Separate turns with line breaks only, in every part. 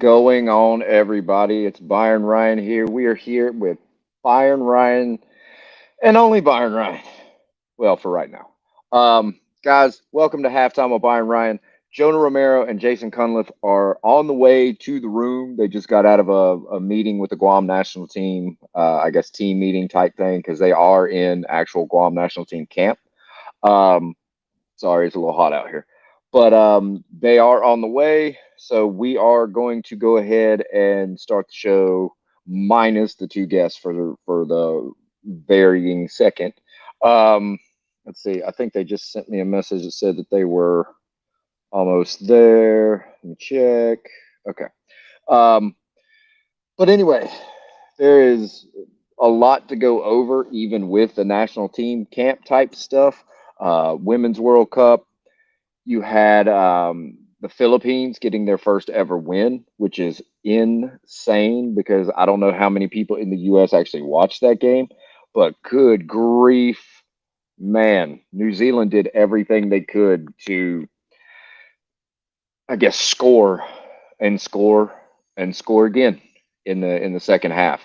going on, everybody? It's Byron Ryan here. We are here with Byron Ryan and only Byron Ryan. Well, for right now. Guys, welcome to Halftime with Byron Ryan. Jonah Romero and Jason Cunliffe are on the way to the room. They just got out of a meeting with the Guam national team, I guess team meeting type thing, because they are in actual Guam national team camp. Um, Sorry, it's a little hot out here. But they are on the way. So we are going to go ahead and start the show minus the two guests for the varying second. Um, let's see. I think they just sent me a message that said that they were almost there. Let me check. Okay. Um, but anyway, there is a lot to go over, even with the national team camp type stuff. Women's World Cup, you had the Philippines getting their first ever win, which is insane because I don't know how many people in the U.S. actually watched that game, but good grief, man, New Zealand did everything they could to, I guess, score and score and score again in the second half.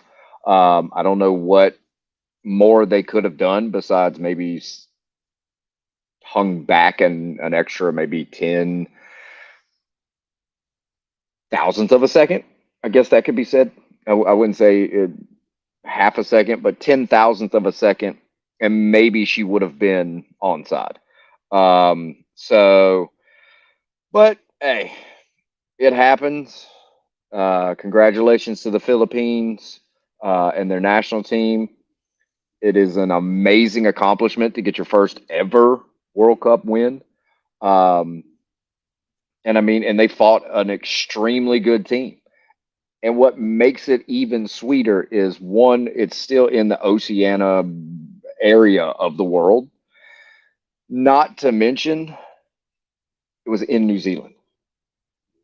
I don't know what more they could have done besides maybe hung back an extra maybe 10 thousandth of a second. I guess that could be said. I wouldn't say half a second, but 10 thousandth of a second, and maybe she would have been onside. So, but hey, it happens. Congratulations to the Philippines and their national team. It is an amazing accomplishment to get your first ever World Cup win. Um, and I mean, and they fought an extremely good team. And what makes it even sweeter is one, it's still in the Oceania area of the world. Not to mention, it was in New Zealand.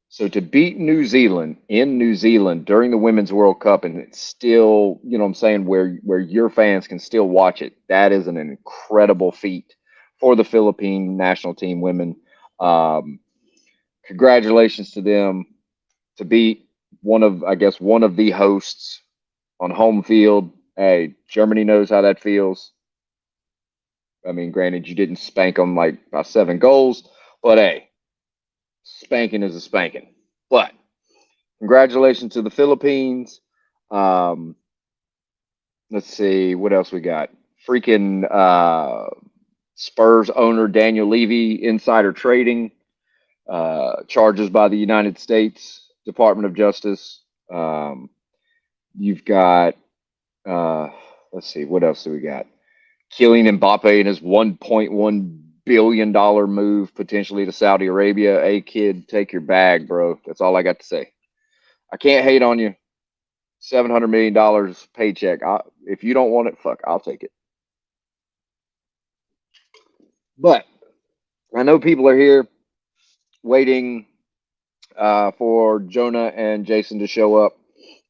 So to beat New Zealand in New Zealand during the Women's World Cup and it's still, you know what I'm saying, where your fans can still watch it, that is an incredible feat for the Philippine national team women. Um, Congratulations to them to beat one of the hosts on home field. Hey, Germany knows how that feels. I mean, granted, you didn't spank them like by 7 goals, but hey, spanking is a spanking. But congratulations to the Philippines. Um, let's see what else we got. Freaking Spurs owner Daniel Levy insider trading charges by the United States Department of Justice. You've got let's see what else do we got. Kylian Mbappe and his $1.1 billion move potentially to Saudi Arabia. Hey kid, take your bag, bro. That's all I got to say. I can't hate on you. $700 million paycheck. If you don't want it, fuck, I'll take it. But I know people are here waiting for Jonah and Jason to show up.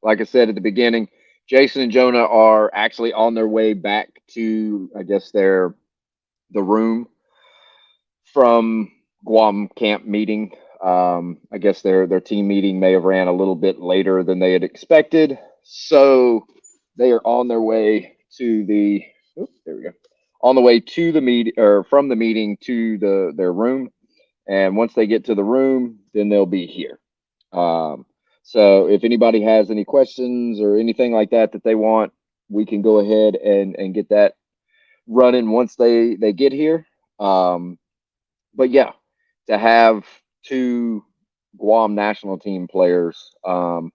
Like I said at the beginning, Jason and Jonah are actually on their way back to, I guess, the room from Guam camp meeting. I guess their team meeting may have ran a little bit later than they had expected, so they are on their way to the. There we go. On the way to the meet or from the meeting to their room, and once they get to the room, then they'll be here. Um, so if anybody has any questions or anything like that that they want, we can go ahead and get that running once they get here. But yeah, to have two Guam national team players on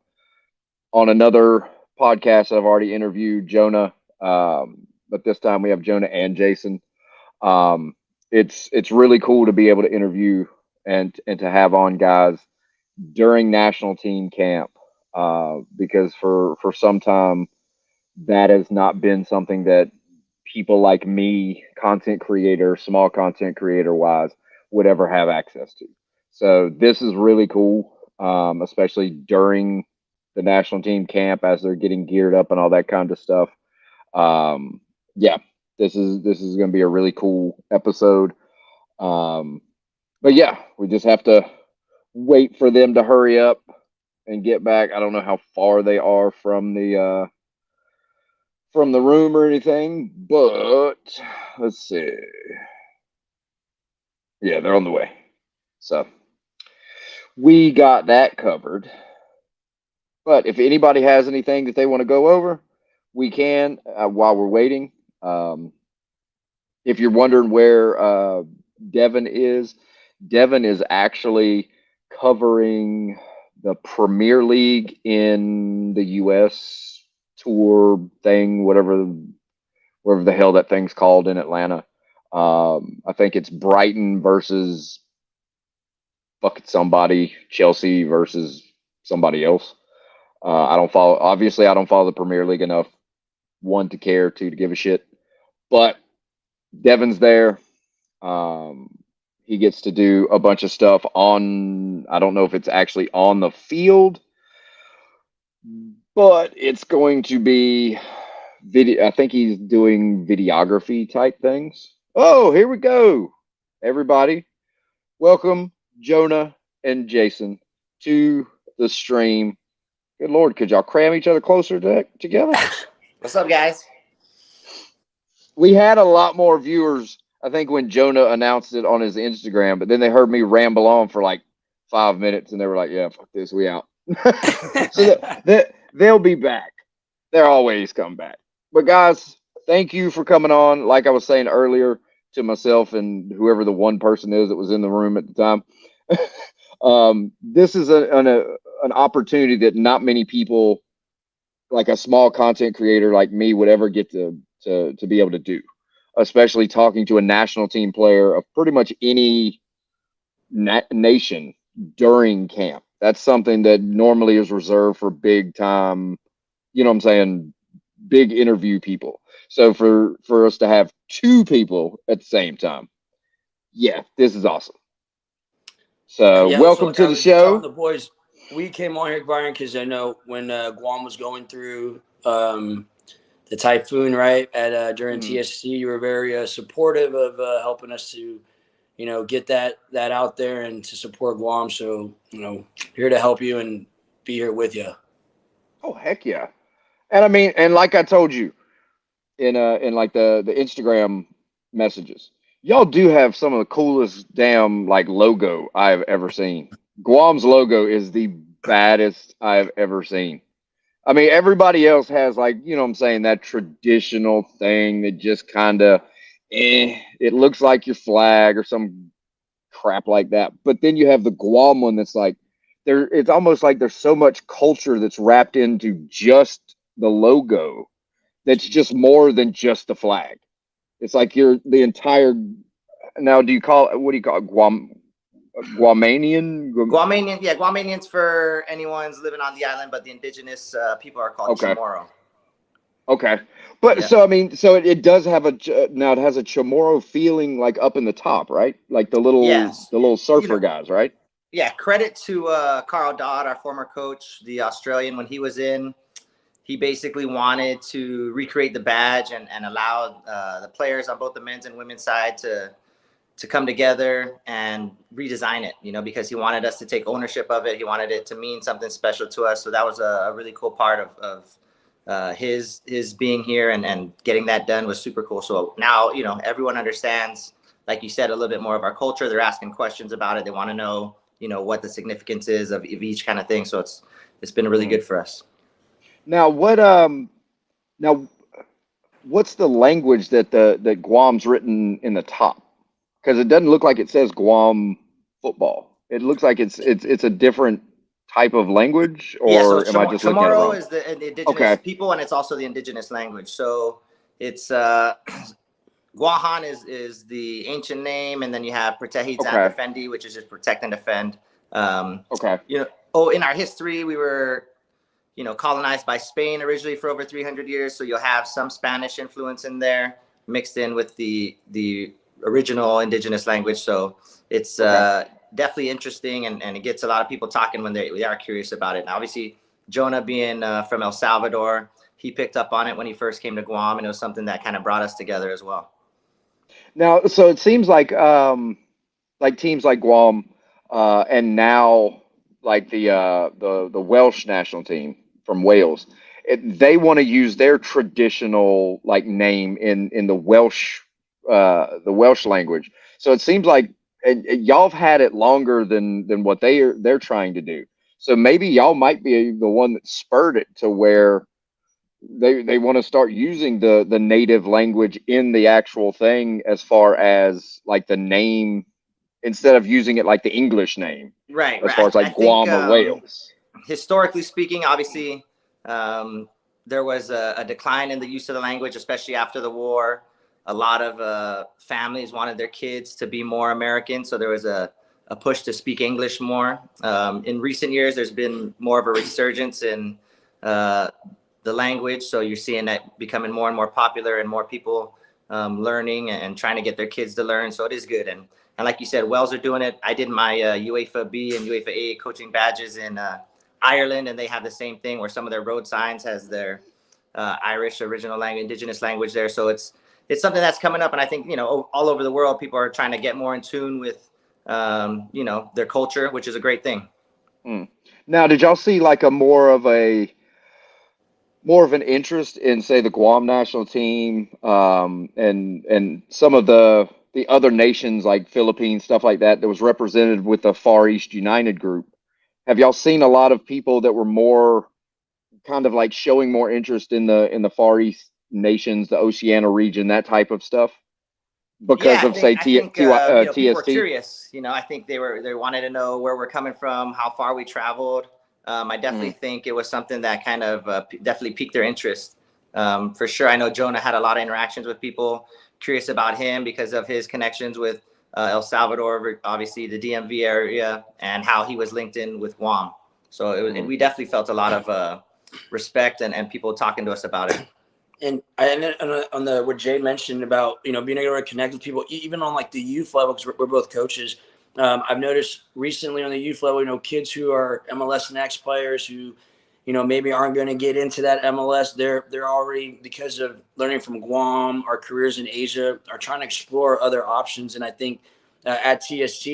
another podcast that I've already interviewed Jonah, but this time we have Jonah and Jason. Um, it's really cool to be able to interview and to have on guys during national team camp because for some time that has not been something that people like me, content creator, small content creator wise, would ever have access to. So this is really cool, especially during the national team camp as they're getting geared up and all that kind of stuff. Yeah, this is going to be a really cool episode. But yeah, we just have to wait for them to hurry up and get back. I don't know how far they are from the room or anything, but let's see. Yeah, they're on the way. So we got that covered. But if anybody has anything that they want to go over, we can while we're waiting. Um, if you're wondering where Devin is actually covering the Premier League in the U.S. tour thing, whatever the hell that thing's called in Atlanta. I think it's Brighton versus fucking somebody, Chelsea versus somebody else. I don't follow. Obviously, I don't follow the Premier League enough. One to care, two to give a shit. But Devin's there. He gets to do a bunch of stuff on. I don't know if it's actually on the field, but it's going to be video. I think he's doing videography type things. Oh, here we go, everybody. Welcome, Jonah and Jason, to the stream. Good Lord, could y'all cram each other closer together?
What's up, guys?
We had a lot more viewers, I think, when Jonah announced it on his Instagram, but then they heard me ramble on for like 5 minutes and they were like, yeah, fuck this, we out. So they'll be back. They're always come back. But guys, thank you for coming on. Like I was saying earlier to myself and whoever the one person is that was in the room at the time. This is an opportunity that not many people, like a small content creator like me, would ever get to be able to do, especially talking to a national team player of pretty much any nation during camp. That's something that normally is reserved for big time, you know what I'm saying, big interview people. So for us to have two people at the same time, yeah, this is awesome. So
Yeah,
welcome to the
telling the
show.
boys, we came on here, Byron, because I know when Guam was going through the typhoon, right, at during TSC, you were very supportive of helping us to, get that out there and to support Guam. So, here to help you and be here with you.
Oh heck yeah! And I mean, and like I told you in like the Instagram messages, y'all do have some of the coolest damn like logo I've ever seen. Guam's logo is the baddest I've ever seen. I mean, everybody else has like, you know what I'm saying, that traditional thing that just kind of, it looks like your flag or some crap like that. But then you have the Guam one that's like, it's almost like there's so much culture that's wrapped into just the logo that's just more than just the flag. It's like you're the entire. Now, what do you call it? Guamanian?
Guamanian, yeah, Guamanians for anyone's living on the island, but the indigenous people are called Chamorro.
Okay, but yeah. So I mean, so it does have now it has a Chamorro feeling like up in the top, right? Like the little surfer guys, right?
Yeah, credit to Carl Dodd, our former coach, the Australian. When he was in, he basically wanted to recreate the badge and allow the players on both the men's and women's side to come together and redesign it, because he wanted us to take ownership of it. He wanted it to mean something special to us. So that was a really cool part of his being here and getting that done was super cool. So now, everyone understands, like you said, a little bit more of our culture. They're asking questions about it. They want to know, what the significance is of each kind of thing. So it's been really good for us.
Now, what's the language that Guam's written in the top? Because it doesn't look like it says Guam football. It looks like it's a different type of language, or am I just looking at it wrong?
Chamorro is the indigenous people, and it's also the indigenous language. So it's Guahan is the ancient name, and then you have Protehi Defendi, which is just protect and defend. In our history, we were colonized by Spain originally for over 300 years. So you'll have some Spanish influence in there mixed in with the original indigenous language. So it's definitely interesting, and it gets a lot of people talking when they are curious about it. And obviously, Jonah being from El Salvador, he picked up on it when he first came to Guam, and it was something that kind of brought us together as well.
Now, so it seems like teams like Guam, and now like the Welsh national team from Wales. They want to use their traditional like name in the Welsh language. So it seems like and y'all have had it longer than what they're trying to do. So maybe y'all might be the one that spurred it to where they want to start using the native language in the actual thing as far as like the name instead of using it like the English name
Right,
as
right.
far as
I
like
think
Guam or Wales.
historically speaking, obviously, there was a decline in the use of the language, especially after the war. A lot of families wanted their kids to be more American, so there was a push to speak English more. In recent years, there's been more of a resurgence in uh, the language, so you're seeing that becoming more and more popular, and more people learning and trying to get their kids to learn. So it is good, and like you said, Wells are doing it. I did my UEFA B and UEFA A coaching badges in Ireland, and they have the same thing where some of their road signs has their Irish original language, indigenous language there. So it's something that's coming up, and I think all over the world, people are trying to get more in tune with their culture, which is a great thing.
Hmm. Now, did y'all see like a more of an interest in say the Guam national team and some of the other nations like Philippines stuff like that that was represented with the Far East United group? Have y'all seen a lot of people that were more kind of like showing more interest in the Far East nations, the Oceania region, that type of stuff
Yeah,
because of say
I think people were
TST?
curious. I think they wanted to know where we're coming from, how far we traveled. I definitely
Hmm.
think it was something that kind of definitely piqued their interest. For sure, I know Jonah had a lot of interactions with people curious about him because of his connections with El Salvador, obviously the DMV area, and how he was linked in with Guam. So we definitely felt a lot of respect and people talking to us about it.
And on the what Jay mentioned about being able to connect with people even on like the youth level, because we're both coaches. I've noticed recently on the youth level, kids who are MLS next players who maybe aren't going to get into that MLS. They're already, because of learning from Guam, our careers in Asia, are trying to explore other options. And I think at TST,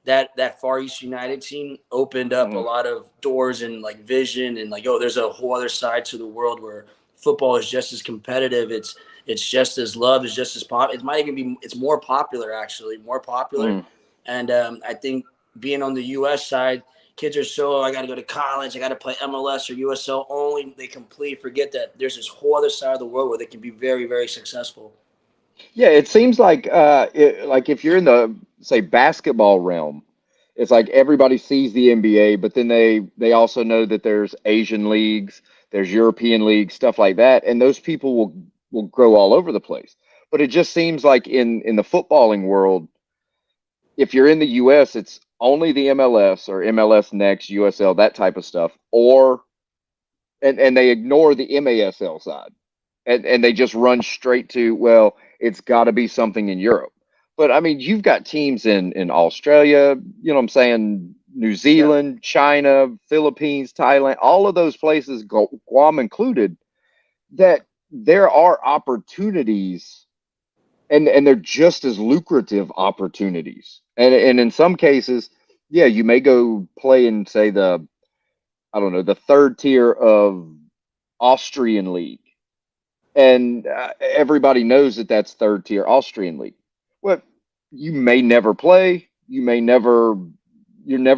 that Far East United team opened up a
Hmm.
lot of doors and like vision, and like, oh, there's a whole other side to the world where football is just as competitive. It's just as loved. It's just as pop. It might even be. It's more popular, actually, more popular.
Hmm.
And I think being on the U.S. side, kids are so, I got to go to college, I got to play MLS or USL only. They completely forget that there's this whole other side of the world where they can be very, very successful.
Yeah, it seems like like if you're in the say basketball realm, it's like everybody sees the NBA, but then they also know that there's Asian leagues, there's European leagues, stuff like that, and those people will grow all over the place. But it just seems like in the footballing world, if you're in the US, it's only the MLS or MLS Next, USL, that type of stuff, or and they ignore the MASL side and they just run straight to, well, it's got to be something in Europe. But I mean, you've got teams in Australia, you know what I'm saying, New
Yeah.
Zealand, China, Philippines, Thailand, all of those places, Guam included, that there are opportunities and they're just as lucrative opportunities. And in some cases, yeah, you may go play in say the I don't know, the third tier of Austrian league and everybody knows that that's third tier Austrian league. Well, you may never play. You're never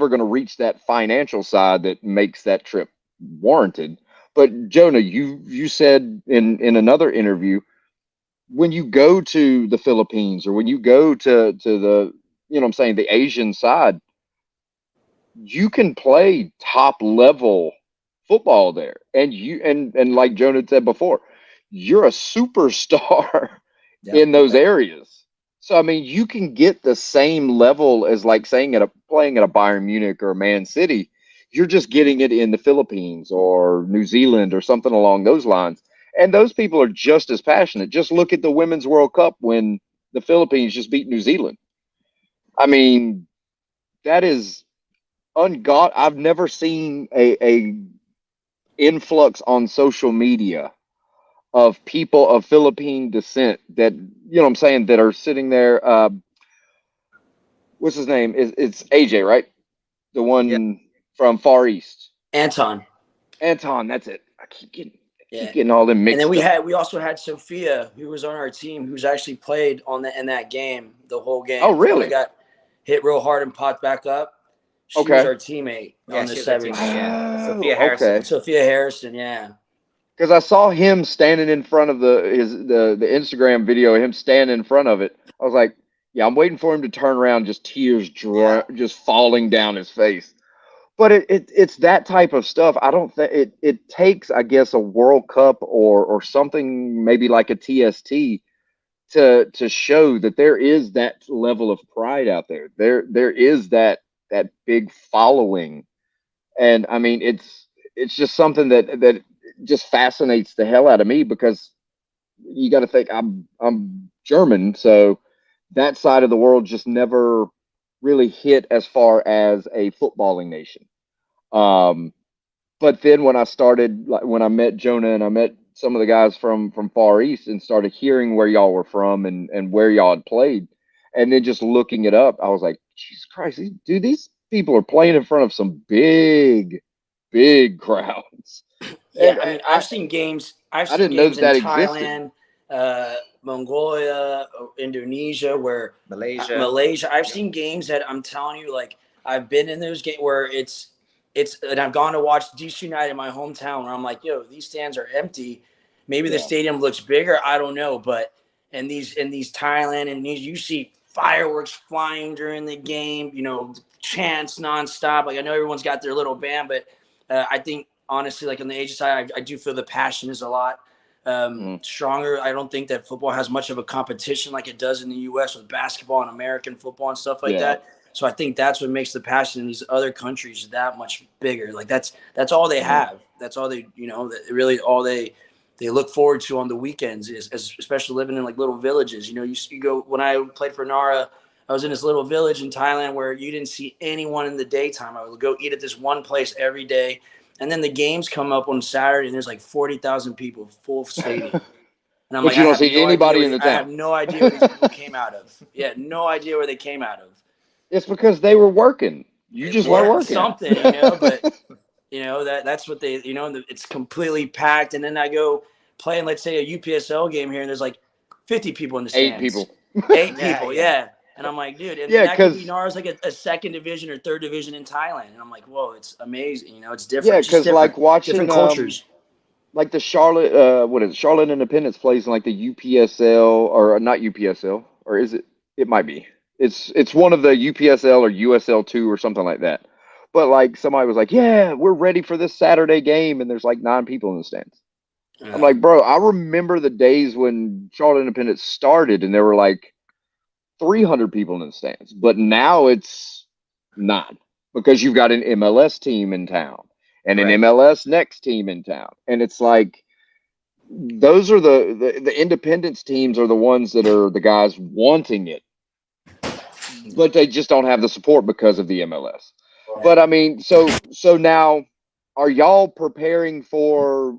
going to reach that financial side that makes that trip warranted. But Jonah, you said in another interview when you go to the Philippines or when you go to the you know what I'm saying the Asian side, you can play top level football there and like Jonah said before, you're a superstar
Yeah.
in those areas. So I mean you can get the same level as like saying playing at a Bayern Munich or Man City. You're just getting it in the Philippines or New Zealand or something along those lines, and those people are just as passionate. Just look at the Women's World Cup when the Philippines just beat New Zealand. I mean, that is ungod. I've never seen a influx on social media of people of Philippine descent that you know what I'm saying that are sitting there. What's his name? It's AJ, right? The
Yeah.
one. from Far East.
Anton.
That's it. I keep
Yeah.
getting all them mixed
And then
up.
we also had Sophia, who was on our team, who's actually played in that game, the whole game.
Oh, really?
When I got hit real hard and popped back up. She was
Okay.
our teammate on the
she was our
70s.
teammate, yeah.
Oh,
Sophia Harrison.
okay.
Sophia Harrison, yeah.
Because I saw him standing in front of the Instagram video, him standing in front of it. I was like, yeah, I'm waiting for him to turn around, just tears just falling down his face. But it's that type of stuff. I don't think it takes, I guess, a World Cup or something maybe like a TST to show that there is that level of pride out there. There is that big following, and I mean it's just something that just fascinates the hell out of me because you got to think I'm German, so that side of the world just never really hit as far as a footballing nation. Um, but then when I started, like when I met Jonah and I met some of the guys from Far East and started hearing where y'all were from and where y'all had played, and then just looking it up, I was like, Jesus Christ, these people are playing in front of some big crowds.
Yeah,
And
I mean, I've seen games. I've
I
seen
didn't know
games in
that existed.
Thailand, Mongolia, Indonesia,
Malaysia.
I've seen games that I'm telling you, like I've been in those games where and I've gone to watch DC United in my hometown, where I'm like, yo, these stands are empty. Maybe the
Yeah.
stadium looks bigger. I don't know, but in these Thailand and these, you see fireworks flying during the game. You know, chants nonstop. Like I know everyone's got their little band, but I think honestly, like on the Asian side, I do feel the passion is a lot stronger. I don't think that football has much of a competition like it does in the U.S. with basketball and American football and stuff like that. So I think that's what makes the passion in these other countries that much bigger. Like that's all they have. That's all they, really all they look forward to on the weekends is especially living in like little villages. You go, when I played for Nara, I was in this little village in Thailand where you didn't see anyone in the daytime. I would go eat at this one place every day. And then the games come up on Saturday and there's like 40,000 people, full stadium. And I'm
But
like,
you
I
don't
have
see
no
anybody
idea.
in the
I have
town.
no idea where these people came out of. Yeah, no idea where they came out of.
It's because they were working. You just weren't working.
Something, but that's what they, it's completely packed. And then I go play in, let's say, a UPSL game here, and there's like 50 people in the stands. 8 people, yeah. And I'm like, dude, and that could be Nara's like a second division or third division in Thailand. And I'm like, whoa, it's amazing. It's different.
Yeah,
because
like watching
different cultures.
Like the Charlotte, what is it? Charlotte Independence plays in like the UPSL or not UPSL, or is it? It might be. It's one of the UPSL or USL2 or something like that. But like somebody was like, yeah, we're ready for this Saturday game, and there's like 9 people in the stands. I'm like, bro, I remember the days when Charlotte Independence started, and there were like 300 people in the stands, but now it's not because you've got an MLS team in town and an MLS next team in town, and it's like those are the independence teams are the ones that are the guys wanting it, but they just don't have the support because of the MLS. But I mean, so now are y'all preparing for?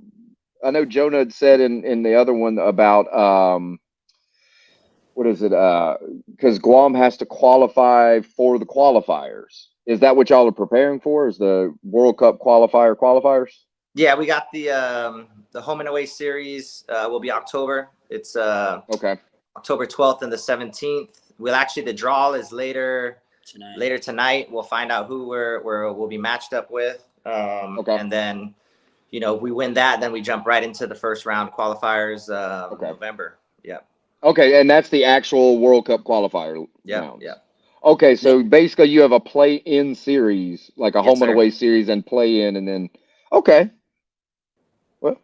I know Jonah had said in the other one about what is it? Because Guam has to qualify for the qualifiers. Is that what y'all are preparing for? Is the World Cup qualifiers?
Yeah, we got the home and away series will be October. It's
okay.
October 12th and the 17th. The draw is later tonight. We'll find out who we'll be matched up with. And then, if we win that, then we jump right into the first round qualifiers November. Yeah.
Okay, and that's the actual World Cup qualifier rounds.
Yeah.
Okay, so basically you have a play-in series, like a home and away series and play-in, and then okay. Well,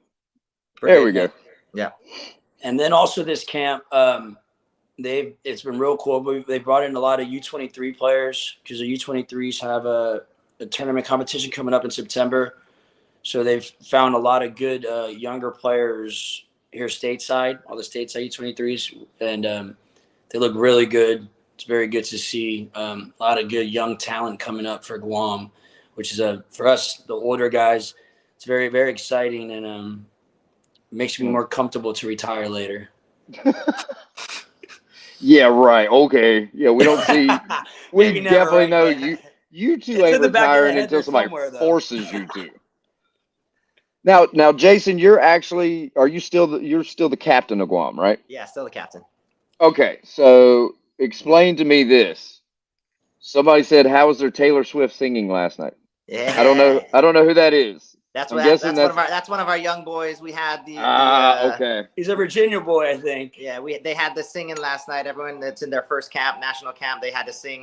there we go.
Yeah.
And then also this camp, it's been real cool. They brought in a lot of U23 players because the U23s have a tournament competition coming up in September. So they've found a lot of good younger players here stateside, all the stateside U23s, and they look really good. It's very good to see a lot of good young talent coming up for Guam, which is for us, the older guys, it's very, very exciting and makes me more comfortable to retire later.
Yeah, right. Okay. Yeah, we don't see. We definitely know you. You two
It's
ain't
in the back of your
retiring
head
until
there
somebody
somewhere, though.
forces you to. Now, Jason, are you you're still the captain of Guam, right?
Yeah, still the captain.
Okay, so explain to me this. Somebody said, "How was their Taylor Swift singing last night?"
Yeah.
I don't know who that is.
That's
I'm
what
guessing
that's one of our young boys. We had the
okay.
He's a Virginia boy, I think.
Yeah, they had the singing last night. Everyone that's in their first camp, national camp, they had to sing.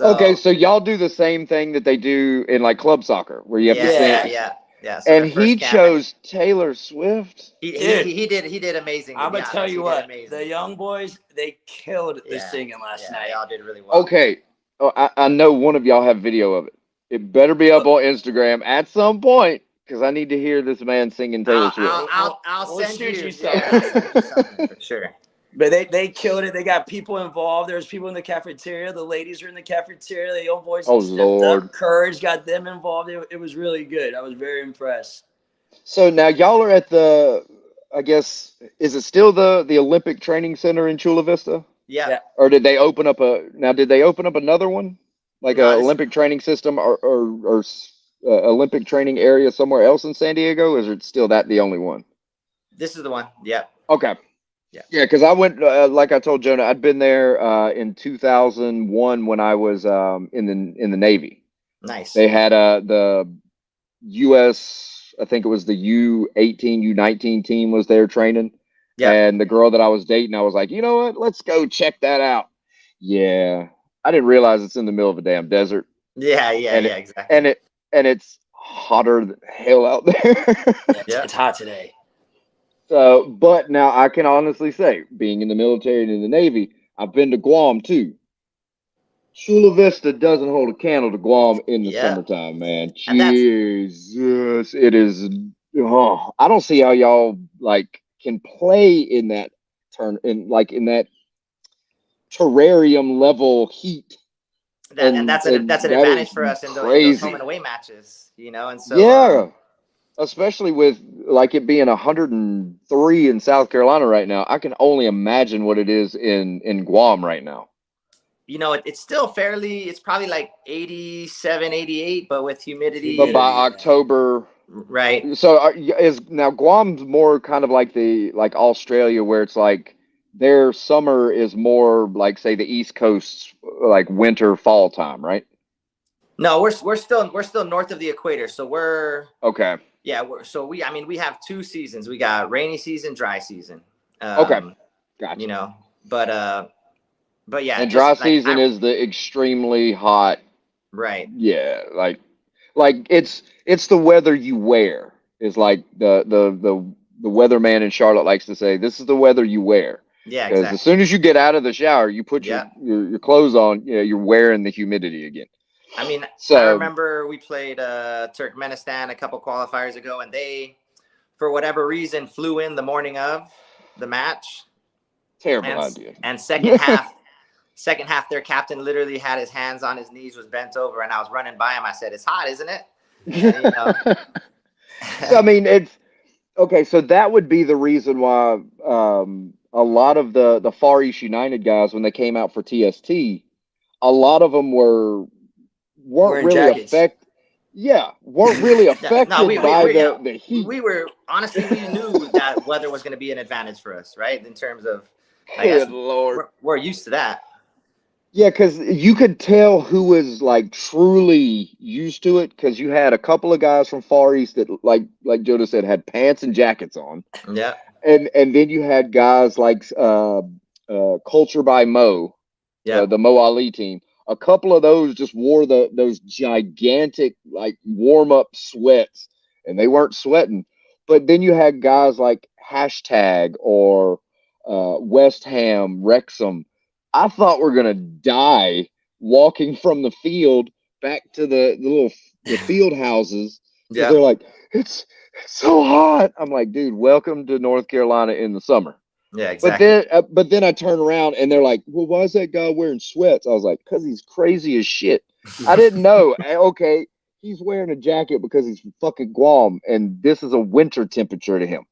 Okay, so y'all do the same thing that they do in like club soccer, where you have to sing.
Yeah. So
And
their
he
first camp,
chose Taylor Swift.
he
Dude.
did amazing.
I'm gonna tell you
He
what,
did amazing.
the young boys, they killed the singing last night.
They all did really well.
Okay, I know one of y'all have video of it. It better be up on Instagram at some point because I need to hear this man singing Taylor Swift.
I'll send
shoot
you.
you something.
I'll send you something for sure.
But they killed it. They got people involved. There's people in the cafeteria. The ladies were in the cafeteria. The young boys stepped
Lord.
up. Courage got them involved. It was really good. I was very impressed.
So now y'all are at I guess, is it still the Olympic Training Center in Chula Vista?
Yeah.
Or did they open up another one? Like a Olympic training system or Olympic training area somewhere else in San Diego? Or is it still the only one?
This is the one. Yeah.
Okay.
Yeah.
Yeah, because I went, like I told Jonah, I'd been there in 2001 when I was in the Navy.
Nice.
They had the U.S., I think it was the U18, U19 team was there training. Yeah. And the girl that I was dating, I was like, you know what? Let's go check that out. Yeah. I didn't realize it's in the middle of a damn desert.
Yeah, exactly.
And it's hotter than hell out there.
It's hot today.
So, but now I can honestly say, being in the military and in the Navy, I've been to Guam too. Chula Vista doesn't hold a candle to Guam in the summertime, man. Jesus, it is. Oh, I don't see how y'all like can play in that in that terrarium level heat.
That's an advantage for us in those home and away matches, and so
especially with like it being 103 in South Carolina right now. I can only imagine what it is in Guam right now.
It's still it's probably like 87, 88, but with humidity.
But by October,
right.
So now Guam's more kind of like Australia, where it's like their summer is more like, say, the East Coast's like winter, fall time, right?
No, we're still north of the equator, so we're
okay.
Yeah, we have two seasons. We got rainy season, dry season.
Okay, gotcha.
But yeah,
and dry season is the extremely hot.
Right.
Yeah, like it's the weather you wear. Is like the weatherman in Charlotte likes to say, this is the weather you wear.
Yeah,
because as soon as you get out of the shower, you put your clothes on. You're wearing the humidity again.
I mean, I remember we played Turkmenistan a couple qualifiers ago, and they, for whatever reason, flew in the morning of the match.
Terrible idea.
And second half, their captain literally had his hands on his knees, was bent over, and I was running by him. I said, "It's hot, isn't it?"
So I mean, it's okay. So that would be the reason why a lot of the Far East United guys, when they came out for TST, a lot of them weren't really affected. Yeah, weren't really affected by the heat.
We knew that weather was going to be an advantage for us, right? In terms of, I guess,
Lord,
we're used to that.
Yeah, because you could tell who was like truly used to it, because you had a couple of guys from Far East that, like Jonah said, had pants and jackets on.
Yeah,
and then you had guys like Culture by Mo, the Mo Ali team. A couple of those just wore those gigantic like warm up sweats, and they weren't sweating. But then you had guys like Hashtag or West Ham, Wrexham. I thought we're gonna die walking from the field back to the field houses. Yeah, they're like, it's so hot. I'm like, dude, welcome to North Carolina in the summer.
Yeah, exactly.
But then I turn around and they're like, well, why is that guy wearing sweats? I was like, because he's crazy as shit. I didn't know. Okay, he's wearing a jacket because he's from fucking Guam, and this is a winter temperature to him.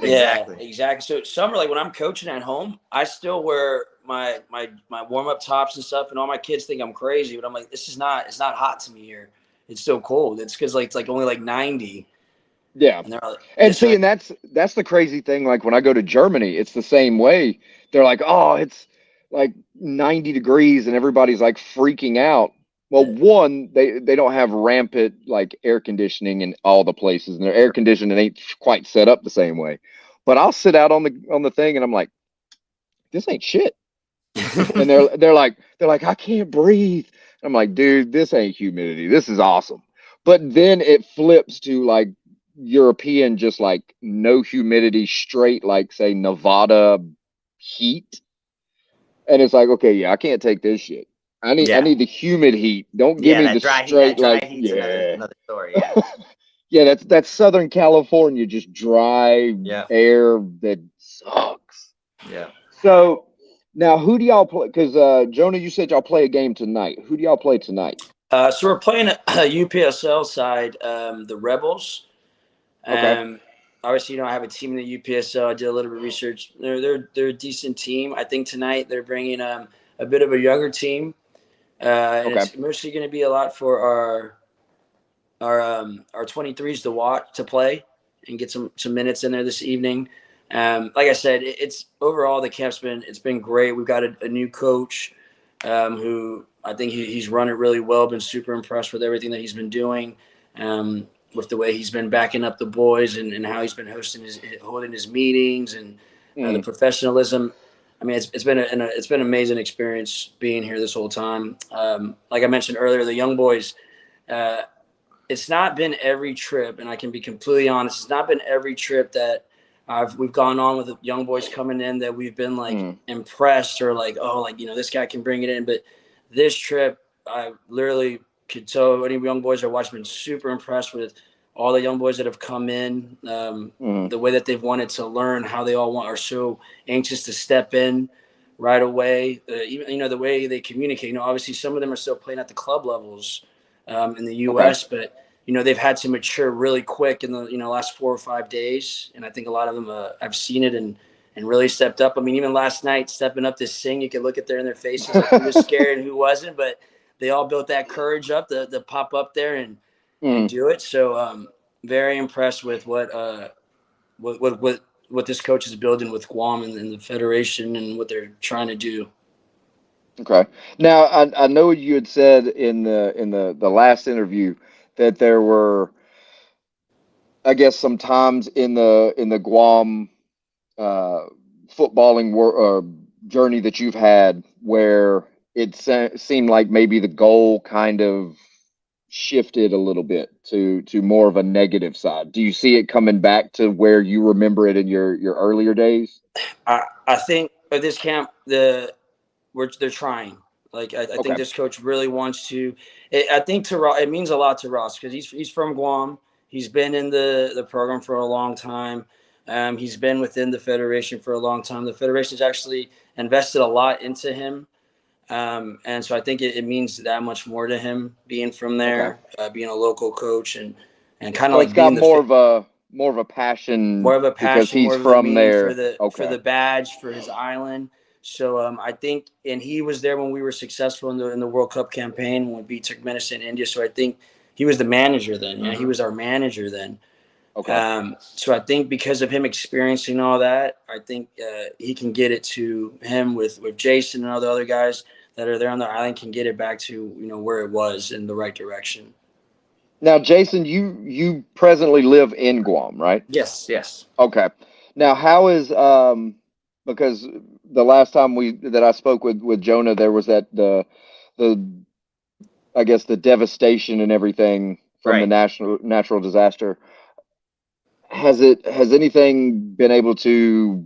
Yeah, exactly. So summer, like when I'm coaching at home, I still wear my warm up tops and stuff, and all my kids think I'm crazy, but I'm like, it's not hot to me here. It's so cold. It's because like it's like only like 90.
Yeah.
And they're like,
And see, and that's the crazy thing. Like when I go to Germany, it's the same way. They're like, oh, it's like 90 degrees and everybody's like freaking out. Well, one, they don't have rampant like air conditioning in all the places, and their air conditioning ain't quite set up the same way. But I'll sit out on the thing and I'm like, this ain't shit. And they're like, I can't breathe. I'm like, dude, this ain't humidity. This is awesome. But then it flips to like European, just like no humidity, straight like say Nevada heat. And it's like, okay, yeah, I can't take this shit. I need the humid heat. Don't give
Yeah,
me the
that
straight
dry
like,
heat's
yeah.
another story. Yeah.
Yeah, that's Southern California, just dry
Yeah.
air that sucks.
Yeah.
So now, who do y'all play? Because Jonah, you said y'all play a game tonight. Who do y'all play tonight?
So we're playing a UPSL side, the Rebels.
Okay.
Obviously, I have a team in the UPSL. I did a little bit of research. They're a decent team. I think tonight they're bringing a bit of a younger team, and
Okay.
it's mostly going to be a lot for our 23s to play and get some minutes in there this evening. Like I said, it's overall the camp's been great. We've got a new coach who I think he's run it really well. Been super impressed with everything that he's been doing, with the way he's been backing up the boys and how he's been holding his meetings and the professionalism. I mean, it's been an amazing experience being here this whole time. Like I mentioned earlier, the young boys. It's not been every trip, and I can be completely honest. It's not been every trip that we've gone on with the young boys coming in that we've been like impressed or like, oh, like this guy can bring it in. But this trip, I literally could tell any young boys that watched been super impressed with all the young boys that have come in. The way that they've wanted to learn, how they all are so anxious to step in right away. Even the way they communicate. Obviously some of them are still playing at the club levels in the U.S.,
Okay.
but they've had to mature really quick in the last 4 or 5 days, and I think a lot of them I've seen it and really stepped up. I mean, even last night stepping up to sing, you could look at in their faces like who was scared and who wasn't, but they all built that courage up to pop up there and do it. So very impressed with what this coach is building with Guam and the federation and what they're trying to do.
Okay. Now, I know you had said in the last interview that there were, I guess, some times in the Guam footballing journey that you've had where it seemed like maybe the goal kind of shifted a little bit to more of a negative side. Do you see it coming back to where you remember it in your earlier days?
I think at this camp they're trying. Like I
Okay.
think this coach really wants to. I think it means a lot to Ross because he's from Guam. He's been in the program for a long time. He's been within the federation for a long time. The federation's actually invested a lot into him, and so I think it means that much more to him being from there, being a local coach, and kind of
So
like
it's got
being
more of a passion because he's
more of a
from
meaning for
there.
the
Okay.
badge for his island. So I think, and he was there when we were successful in the World Cup campaign when we beat Turkmenistan and India. So I think he was the manager then. Yeah, he was our manager then.
Okay.
So I think because of him experiencing all that, I think he can get it to him with Jason and all the other guys that are there on the island can get it back to where it was in the right direction.
Now, Jason, you presently live in Guam, right?
Yes. Yes.
Okay. Now, how is because the last time I spoke with Jonah, there was the I guess the devastation and everything from the
Right.
natural disaster. Has anything been able to,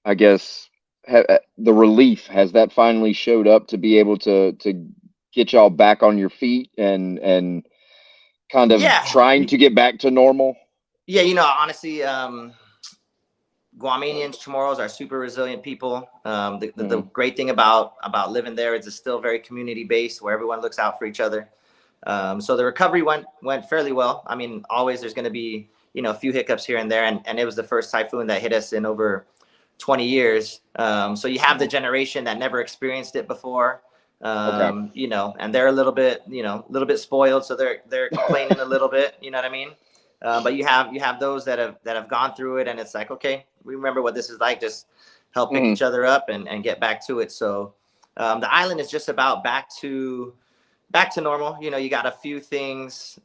I guess, the relief, has that finally showed up to be able to get y'all back on your feet and kind of
Yeah.
trying to get back to normal?
Yeah. Honestly, Guamanians, Chamorros are super resilient people. The great thing about living there is it's still very community based, where everyone looks out for each other. So the recovery went fairly well. I mean, always there's going to be a few hiccups here and there, and it was the first typhoon that hit us in over 20 years. So you have the generation that never experienced it before. You know, and they're a little bit, you know, a little bit spoiled, so they're complaining a little bit, you know what I mean? But you have those that have gone through it, and it's like, okay, we remember what this is like. Just help pick each other up and get back to it. So the island is just about back to normal. You know, you got a few things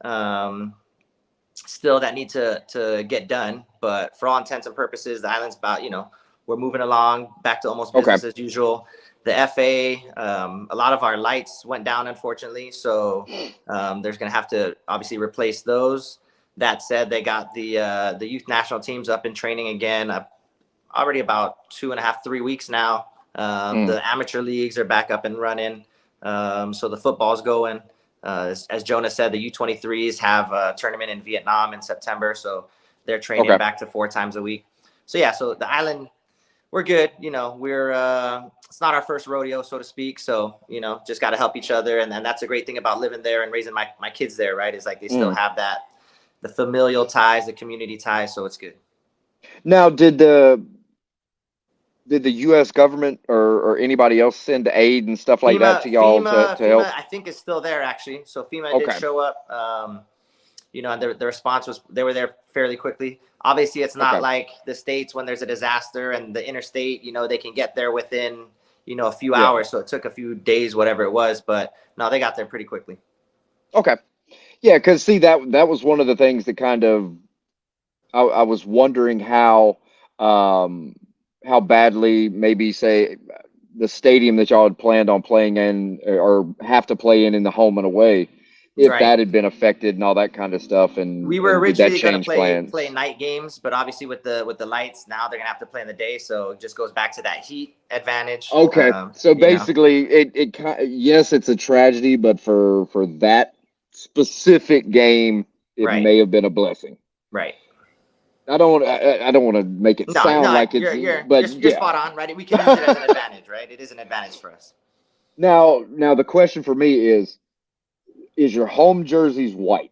still that need to get done, but for all intents and purposes, the island's about, you know, we're moving along back to almost business as usual. The FA, a lot of our lights went down, unfortunately, so there's going to have to obviously replace those. That said, they got the youth national teams up in training again, already about 2.5, 3 weeks now. The amateur leagues are back up and running, so the football's going. As Jonah said, the U23s have a tournament in Vietnam in September, so they're training back to 4 times a week. So yeah, so the island, we're good. You know, we're it's not our first rodeo, so to speak. So, you know, just got to help each other. And that's a great thing about living there and raising my kids there, right? Is like they still have the familial ties, the community ties. So it's good.
Now, did the U.S. government or anybody else send aid and stuff like that to y'all to help?
FEMA, I think, is still there, actually. So FEMA did show up. You know, and the response was they were there fairly quickly. Obviously, it's not like the States when there's a disaster and the interstate, you know, they can get there within, you know, a few hours. So it took a few days, whatever it was. But no, they got there pretty quickly.
Okay. Yeah, because see, that was one of the things that kind of I was wondering how badly maybe say the stadium that y'all had planned on playing in or have to play in the home and away, if that had been affected and all that kind of stuff. And
we were originally going to
play
night games, but obviously with the lights now, they're going to have to play in the day. So it just goes back to that heat advantage.
Okay. So basically it yes, it's a tragedy, but for that specific game, it may have been a blessing.
Right.
I don't want to make it sound like it's,
you're spot on, right? We can use it as an advantage, right? It is an advantage for us.
Now the question for me is your home jerseys white?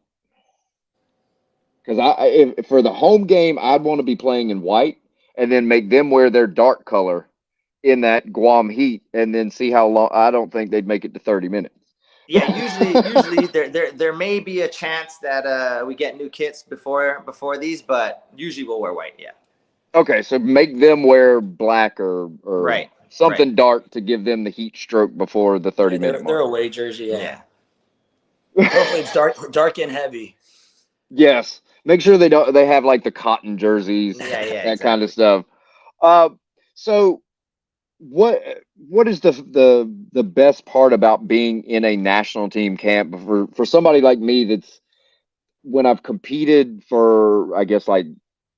Because if for the home game, I'd want to be playing in white and then make them wear their dark color in that Guam heat and then see how long. I don't think they'd make it to 30 minutes.
Yeah, usually there may be a chance that we get new kits before these, but usually we'll wear white. Yeah.
Okay, so make them wear black or something dark to give them the heat stroke before the 30-minute mark.
They're away jersey. Yeah. Hopefully it's dark and heavy.
Yes. Make sure they have like the cotton jerseys, that kind of stuff. So what is the best part about being in a national team camp for somebody like me that's when I've competed for, I guess, like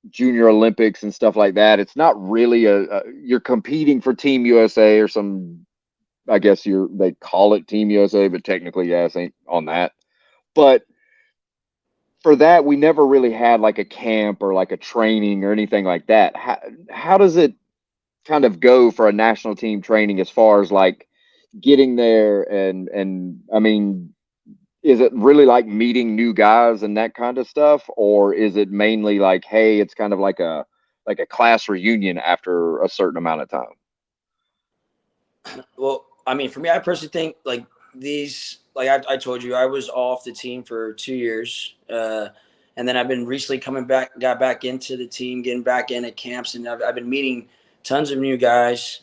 junior Olympics and stuff like that, it's not really you're competing for Team USA or some, I guess they call it Team USA, but technically, it ain't on that. But for that, we never really had like a camp or like a training or anything like that. How does it kind of go for a national team training as far as like getting there and I mean, is it really like meeting new guys and that kind of stuff, or is it mainly like, hey, it's kind of like a class reunion after a certain amount of time?
Well, I mean, for me, I personally think like these, like I told you, I was off the team for 2 years. And then I've been recently got back into the team, getting back in at camps. And I've been meeting tons of new guys.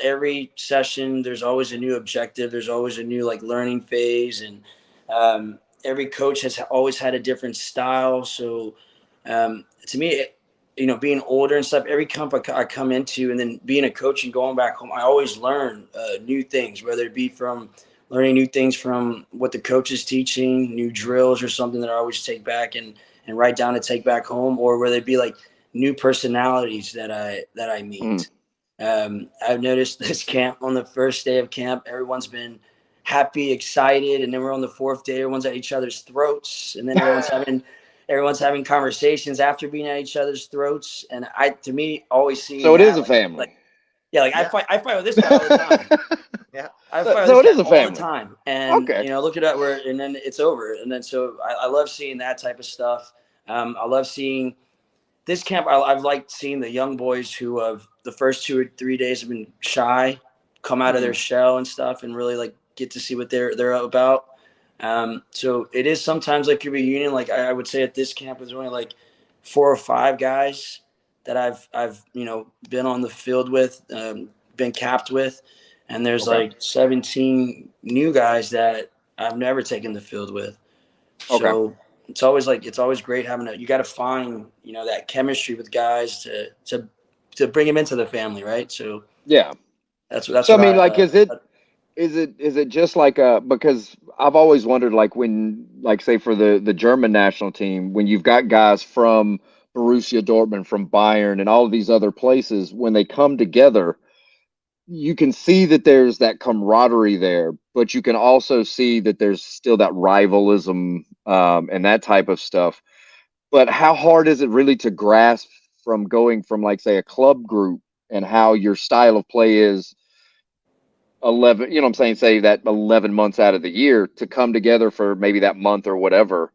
Every session, there's always a new objective. There's always a new like learning phase. And every coach has always had a different style. So to me, being older and stuff, every camp I come into and then being a coach and going back home, I always learn new things, whether it be from learning new things from what the coach is teaching, new drills or something that I always take back and write down to take back home, or whether it be like new personalities that I meet. I've noticed this camp, on the first day of camp, everyone's been happy, excited, and then we're on the fourth day, everyone's at each other's throats, and then everyone's having conversations after being at each other's throats. And to me, always seeing
so it is a family.
I fight with this guy all the time. I fight with this guy all the time. And look at that, and then it's over. And then so I love seeing that type of stuff. I love seeing this camp, I've liked seeing the young boys who have the first 2 or 3 days have been shy, come out of their shell and stuff, and really like get to see what they're about. So it is sometimes like a reunion. Like I would say at this camp, there's only like 4 or 5 guys that I've been on the field with, been capped with, and there's like 17 new guys that I've never taken the field with. So it's always great having you got to find, that chemistry with guys to bring them into the family. Right. So
yeah,
that's
so
what
I mean, like, is it just like because I've always wondered, like, when, like, say for the German national team, when you've got guys from Borussia Dortmund, from Bayern, and all of these other places, when they come together, you can see that there's that camaraderie there, but you can also see that there's still that rivalism and that type of stuff. But how hard is it really to grasp from going from, like, say, a club group and how your style of play is 11, you know what I'm saying, say that 11 months out of the year, to come together for maybe that month or whatever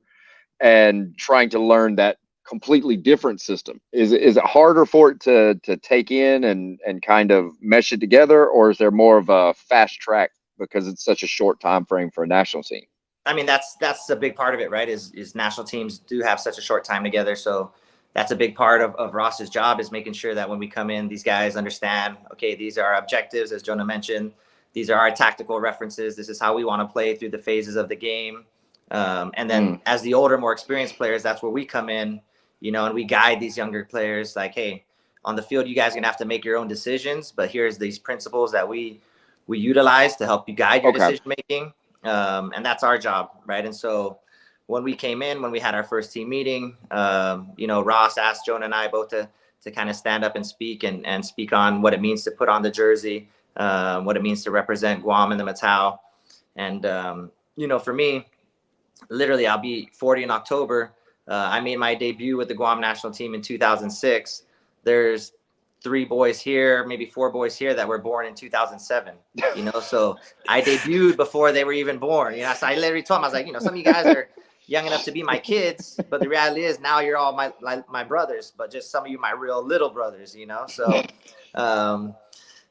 and trying to learn that completely different system? Is it harder for it to take in and kind of mesh it together, or is there more of a fast track because it's such a short time frame for a national team?
I mean, that's a big part of it, right? Is national teams do have such a short time together. So that's a big part of Ross's job, is making sure that when we come in, these guys understand, okay, these are our objectives, as Jonah mentioned. These are our tactical references. This is how we want to play through the phases of the game. And then as the older, more experienced players, that's where we come in, and we guide these younger players like, hey, on the field, you guys are going to have to make your own decisions, but here's these principles that we utilize to help you guide your decision making. And that's our job, right? And so when we came in, when we had our first team meeting, Ross asked Jonah and I both to kind of stand up and speak and speak on what it means to put on the jersey, what it means to represent Guam in the Matau. And, for me, literally, I'll be 40 in October. I made my debut with the Guam national team in 2006. There's 3 boys here, maybe 4 boys here that were born in 2007, so I debuted before they were even born. So I literally told them, I was like, some of you guys are young enough to be my kids, but the reality is now you're all my brothers, but just some of you, my real little brothers, so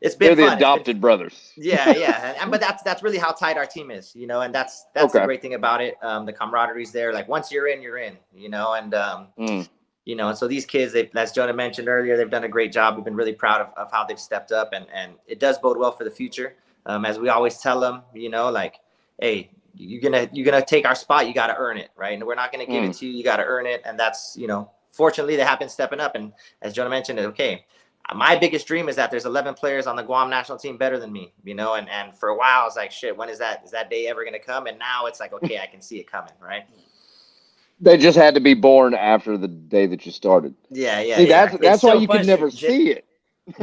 it's been
They're
fun.
the adopted brothers.
Yeah. But that's really how tight our team is, and that's the great thing about it. The camaraderie's there. Like, once you're in, and so these kids, as Jonah mentioned earlier, they've done a great job. We've been really proud of how they've stepped up, and it does bode well for the future. As we always tell them, like, hey, you're gonna take our spot, you got to earn it, right? And we're not gonna give it to you. You got to earn it, and that's fortunately they have been stepping up. And as Jonah mentioned, okay, my biggest dream is that there's 11 players on the Guam national team better than me, and for a while I was like, shit, when is that day ever gonna come? And now it's like, okay, I can see it coming, right?
They just had to be born after the day that you started.
Yeah.
See, that's why you could never see it.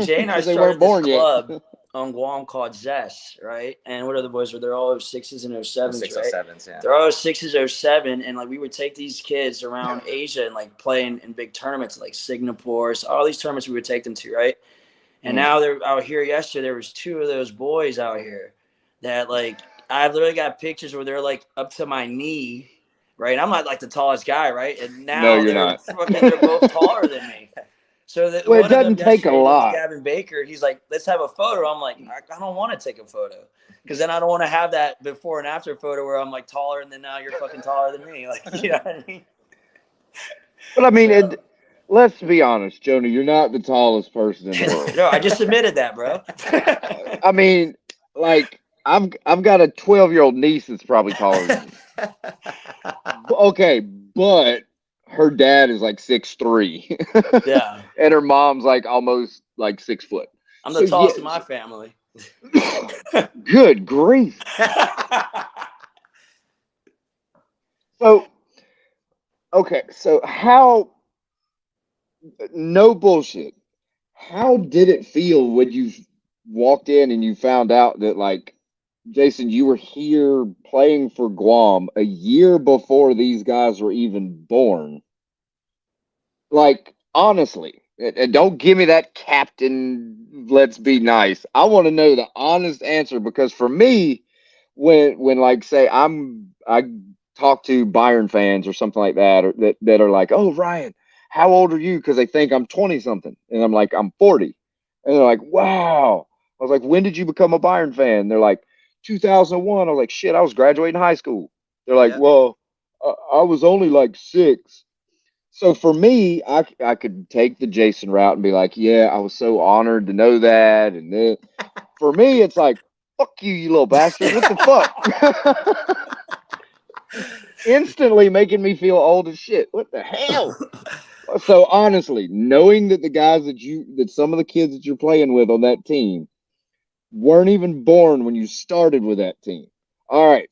Jay and I started this club on Guam called Zest, right? And what are the boys? They're all 06s and 07s, right?
07s, yeah.
They're all 06s, 07, and like we would take these kids around Asia and like play in big tournaments like Singapore. So all these tournaments we would take them to, right? And now they're out here. Yesterday there was 2 of those boys out here that, like, I've literally got pictures where they're like up to my knee. Right, I'm not like the tallest guy, right? And now they're both taller than me. So that
it doesn't take a lot.
Gavin Baker, he's like, let's have a photo. I'm like, I don't want to take a photo, because then I don't want to have that before and after photo where I'm like taller, and then now you're fucking taller than me. Like, you know what I mean?
But I mean, let's be honest, Jonah, you're not the tallest person in the world.
No, I just admitted that, bro.
I mean, like, I've got a 12-year-old niece that's probably taller than me. Okay, but her dad is like 6'3".
Yeah.
And her mom's like almost like 6 foot.
I'm the tallest in my family.
Good grief. So, okay, so no bullshit, how did it feel when you walked in and you found out that, like, Jason, you were here playing for Guam a year before these guys were even born? Like, honestly, and don't give me that captain, let's be nice. I want to know the honest answer, because for me, when like, say I talk to Bayern fans or something like that, or that are like, oh, Ryan, how old are you? Because they think I'm 20 something, and I'm like, I'm 40, and they're like, wow. I was like, when did you become a Bayern fan? They're like, 2001. I was like, shit, I was graduating high school. They're like,
Yeah.
well, I was only like 6. So for me, I could take the Jason route and be like, yeah, I was so honored to know that. And then for me, it's like, fuck you, you little bastard. What the fuck? Instantly making me feel old as shit. What the hell? So honestly, knowing that the guys that some of the kids that you're playing with on that team weren't even born when you started with that team. All right,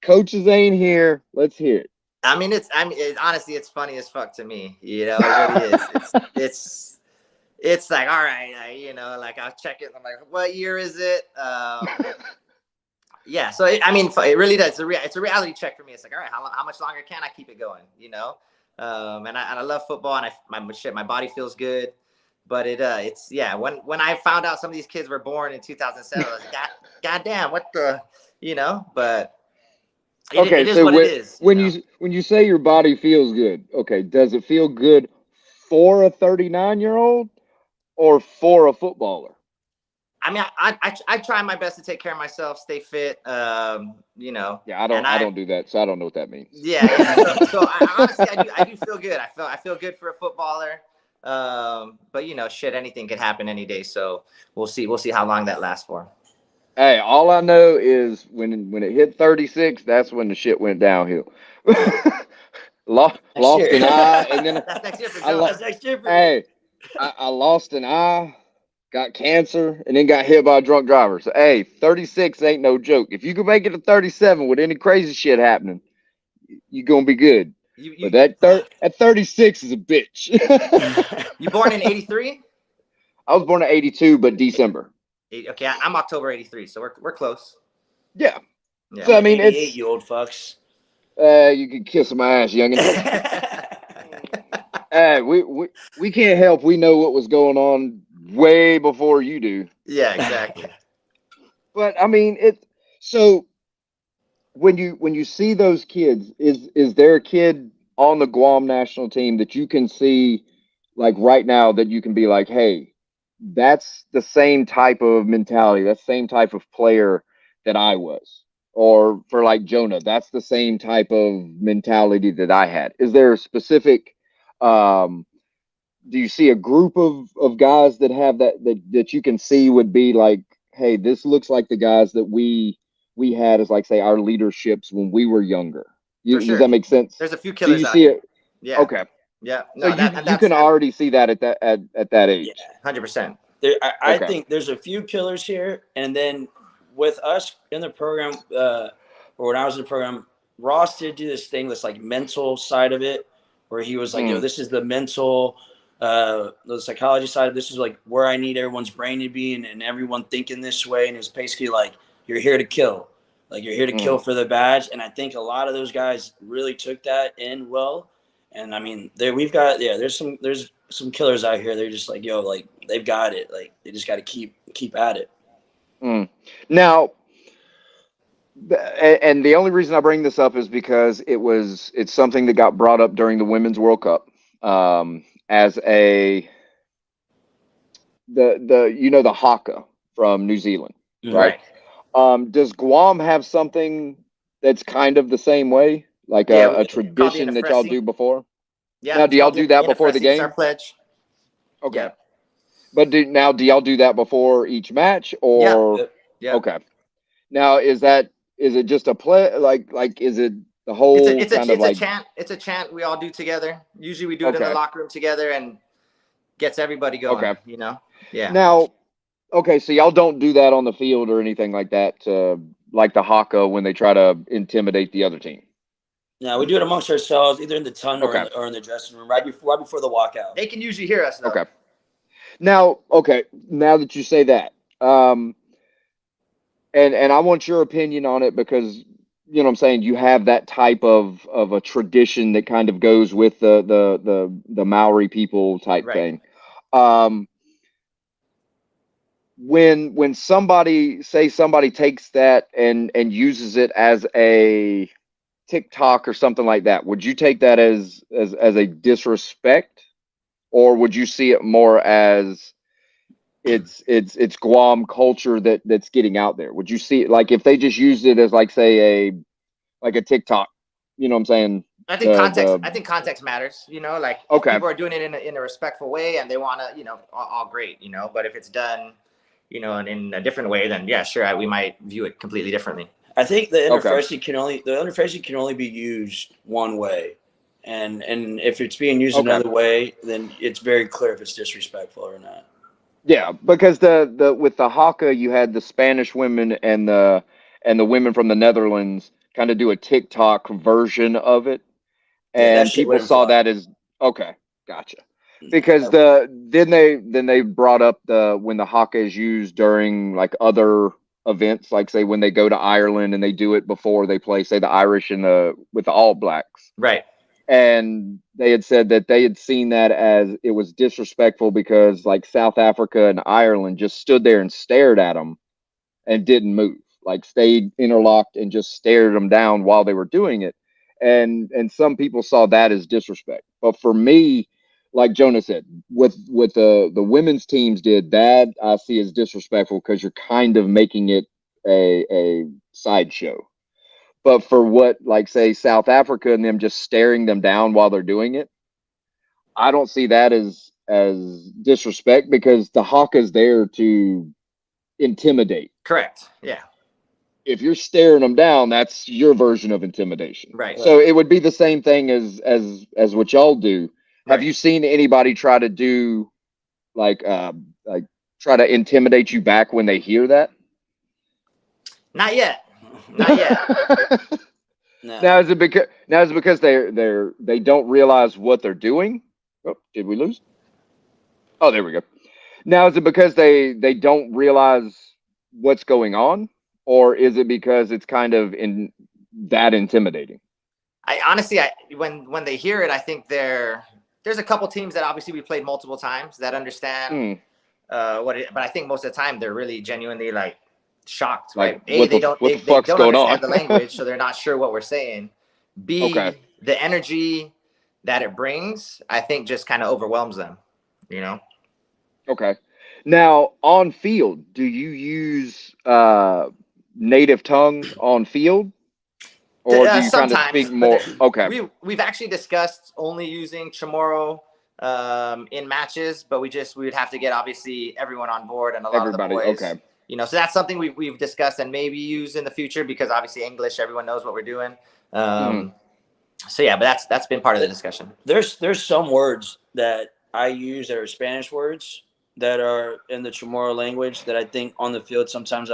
coaches ain't here. Let's hear it.
Honestly, it's funny as fuck to me. You know, it really is. It's like, all right, like I'll check it. I'm like, what year is it? Yeah. So it really does. It's a reality check for me. It's like, all right, how much longer can I keep it going? You know, and I love football, and my body feels good. But it's yeah. When I found out some of these kids were born in 2007, I was like, God damn, what the, But
Okay,
it is
so
what it is.
when you say your body feels good, okay, does it feel good for a 39-year-old or for a footballer?
I try my best to take care of myself, stay fit.
Yeah,
and
I don't do that, so I don't know what that means.
Yeah. So honestly, I do feel good. I feel good for a footballer. But shit, anything could happen any day. So we'll see. We'll see how long that lasts for.
Hey, all I know is when it hit 36, that's when the shit went downhill.
Next year.
Lost an eye, and then
That's next year for
I
Jonah.
That's next year for me.
hey, I lost an eye, got cancer, and then got hit by a drunk driver. So hey, 36 ain't no joke. If you can make it to 37 with any crazy shit happening, you're gonna be good. But at 36 is a bitch.
You born in '83?
I was born in 82, but December.
Okay, I'm October '83, so we're close.
Yeah.
Yeah.
So I mean,
88, you old fucks.
You can kiss my ass, youngin. We can't help. We know what was going on way before you do.
Yeah, exactly.
But I mean, so when you see those kids, is there a kid on the Guam national team that you can see like right now that you can be like, hey, that's the same type of mentality, that same type of player that I was. Or for like Jonah, that's the same type of mentality that I had. Is there a specific do you see a group of guys that have that you can see would be like, hey, this looks like the guys that we had as like say our leaderships when we were younger.
For
Does
sure.
that make sense?
There's a few
Do
killers
you
out
see
here.
it?
Yeah.
Okay.
Yeah.
So
No,
you can already see that at that age.
Yeah,
100%.
I
Okay.
think there's a few killers here, and then with us in the program, or when I was in the program, Ross did do this thing, this like mental side of it, where he was like, "Yo, this is the mental, the psychology side of this is like where I need everyone's brain to be, and everyone thinking this way." And it's basically like, "You're here to kill, like you're here to kill for the badge." And I think a lot of those guys really took that in well. And I mean, there's some killers out here. They're just like, yo, like they've got it. Like they just got to keep at it.
Now, and the only reason I bring this up is because it's something that got brought up during the Women's World Cup as the haka from New Zealand, right? Does Guam have something that's kind of the same way, like a tradition that y'all do before?
Yeah.
Now, do y'all do that before the
It's our
game?
pledge.
Okay.
Yeah.
But do y'all do that before each match or?
Yeah.
Okay. Now, is it just a play? Like, is it the whole kind of like?
It's a chant we all do together. Usually we do it in the locker room together and gets everybody going.
Okay.
Yeah.
Now, okay, so y'all don't do that on the field or anything like that, like the haka when they try to intimidate the other team.
No, we do it amongst ourselves, either in the tunnel
Okay.
or in the dressing room, right before the walkout.
They can usually hear us though.
Okay. Now that you say that, and I want your opinion on it because you know what I'm saying, you have that type of a tradition that kind of goes with the Maori people type thing. When somebody takes that and uses it as a TikTok or something like that, would you take that as a disrespect, or would you see it more as it's Guam culture that's getting out there? Would you see it like if they just used it as like say a TikTok, you know what I'm saying?
I think context. I think context matters. Like if
Okay.
people are doing it in a respectful way and they want to, all great. But if it's done, in a different way, then yeah, sure, we might view it completely differently.
I think the interphrasing can only be used one way, and if it's being used another way, then it's very clear if it's disrespectful or not.
Yeah, because the with the haka, you had the Spanish women and the women from the Netherlands kind of do a TikTok version of it, and people saw that as okay, gotcha. Because then they brought up when the haka is used during like other events, like say when they go to Ireland and they do it before they play, say the Irish and with the All Blacks,
right?
And they had said that they had seen that as it was disrespectful because like South Africa and Ireland just stood there and stared at them and didn't move, like stayed interlocked and just stared them down while they were doing it. And some people saw that as disrespect. But for me, like Jonah said, with the women's teams did that, I see as disrespectful because you're kind of making it a sideshow. But for what, like, say, South Africa and them just staring them down while they're doing it, I don't see that as disrespect because the haka's there to intimidate.
Correct. Yeah.
If you're staring them down, that's your version of intimidation.
Right.
So it would be the same thing as what y'all do. Have you seen anybody try to do like try to intimidate you back when they hear that?
Not yet. Not yet.
No. Now is it because they don't realize what they're doing? Oh, did we lose? Oh, there we go. Now is it because they don't realize what's going on, or is it because it's kind of that intimidating?
I honestly, when they hear it, I think there's a couple teams that obviously we played multiple times that understand but I think most of the time they're really genuinely like shocked, right?
Like,
they don't understand the language, so they're not sure what we're saying. B, the energy that it brings, I think just kind of overwhelms them,
Okay. Now, on field, do you use native tongue on field? Or do you kind of speak more? Okay.
We've actually discussed only using Chamorro in matches, but we would have to get obviously everyone on board and a lot of the boys. Okay. So that's something we've discussed and maybe use in the future because obviously English, everyone knows what we're doing. So yeah, but that's been part of the discussion.
There's some words that I use that are Spanish words that are in the Chamorro language that I think on the field sometimes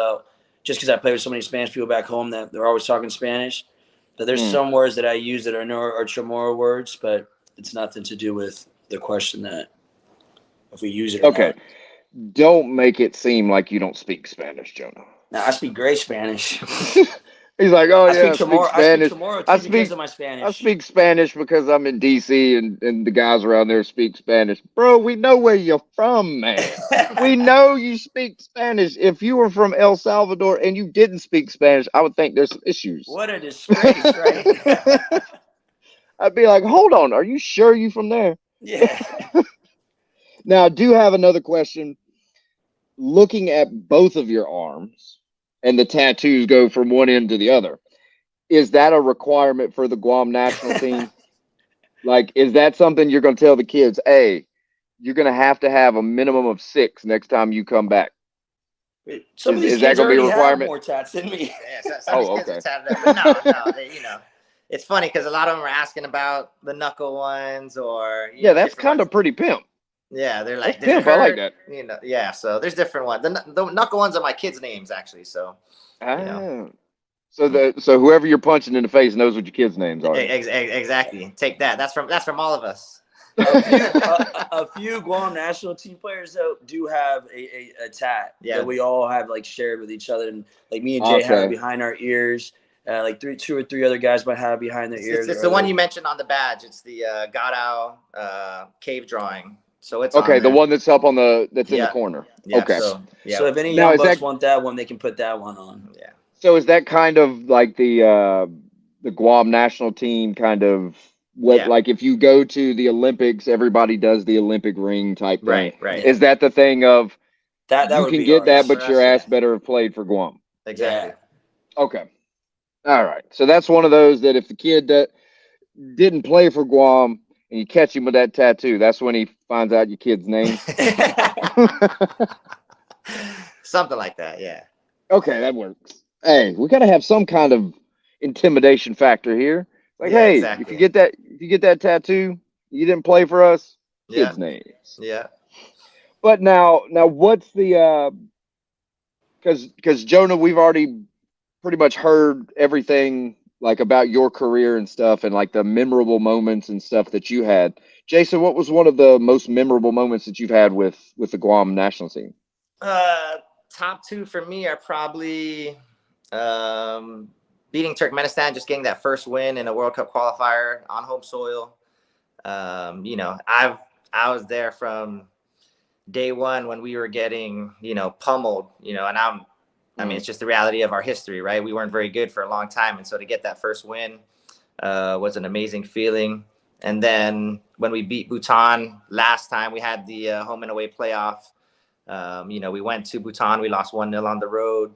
just because I play with so many Spanish people back home that they're always talking Spanish. But there's some words that I use that are Chamorro words, but it's nothing to do with the question that if we use it or not.
Don't make it seem like you don't speak Spanish, Jonah.
No, I speak great Spanish.
He's like, oh, I speak
Spanish. I speak because of my Spanish.
I speak Spanish because I'm in D.C. and the guys around there speak Spanish. Bro, we know where you're from, man. We know you speak Spanish. If you were from El Salvador and you didn't speak Spanish, I would think there's some issues.
What a disgrace, right?
I'd be like, hold on, are you sure you're from there?
Yeah.
Now, I do have another question. Looking at both of your arms, and the tattoos go from one end to the other, is that a requirement for the Guam national team? Like, is that something you're going to tell the kids, hey, you're going to have a minimum of 6 next time you come back?
Some of these
is that going to be a requirement?
More tats than me.
Yeah, some of these kids are tatted up. But no, it's funny because a lot of them are asking about the knuckle ones or
that's kind of pretty pimp.
Yeah, they're like
pimp. I like that.
Yeah. So there's different ones. The knuckle ones are my kids' names actually. So.
So whoever you're punching in the face knows what your kids' names are.
Exactly. Take that. That's from all of us.
A few Guam national team players though do have a tat that we all have like shared with each other, and like me and Jay have it behind our ears. Like 2 or 3 other guys might have it behind their ears.
It's the one you mentioned on the badge. It's the Gadao cave drawing. So it's
the one that's up on that's in the corner.
Yeah,
okay.
So
if any young bucks want that one, they can put that one on.
Yeah.
So is that kind of like the the Guam national team kind of what
Yeah.
like if you go to the Olympics, everybody does the Olympic ring type thing.
Right.
Is that the thing of
That
you
would
can
be
get that,
ours.
but
For
your
us,
ass
yeah.
better have played for Guam?
Exactly.
Okay. All right. So that's one of those that if the kid that didn't play for Guam and you catch him with that tattoo, that's when he finds out your kid's name.
Something like that, yeah.
Okay, that works. Hey, we gotta have some kind of intimidation factor here. Like,
Yeah,
hey, if you
exactly.
get that tattoo, you didn't play for us,
Yeah.
kids' names.
Yeah.
But now what's the because Jonah, we've already pretty much heard everything like about your career and stuff and like the memorable moments and stuff that you had. Jason, what was one of the most memorable moments that you've had with the Guam national team?
Top two for me are probably beating Turkmenistan, just getting that first win in a World Cup qualifier on home soil. You know, I was there from day one when we were getting, you know, pummeled, you know, and I mean, it's just the reality of our history, right? We weren't very good for a long time. And so to get that first win was an amazing feeling. And then when we beat Bhutan last time, we had the home and away playoff. You know, we went to Bhutan, we lost 1-0 on the road,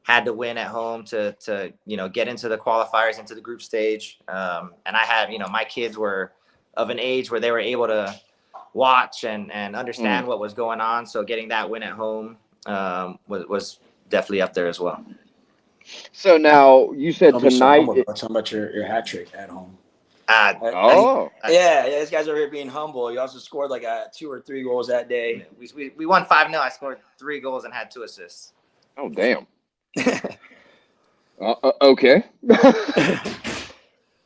had to win at home to you know, get into the qualifiers, into the group stage. And I had, you know, my kids were of an age where they were able to watch and understand what was going on. So getting that win at home was definitely up there as well.
So now you said
Don't be so
tonight.
humble. Tell them about your hat trick at home.
Oh,
Yeah, this guy's over here being humble. You also scored like 2 or 3 goals that day.
We won 5-0. I scored 3 goals and had 2 assists.
oh, damn. Okay.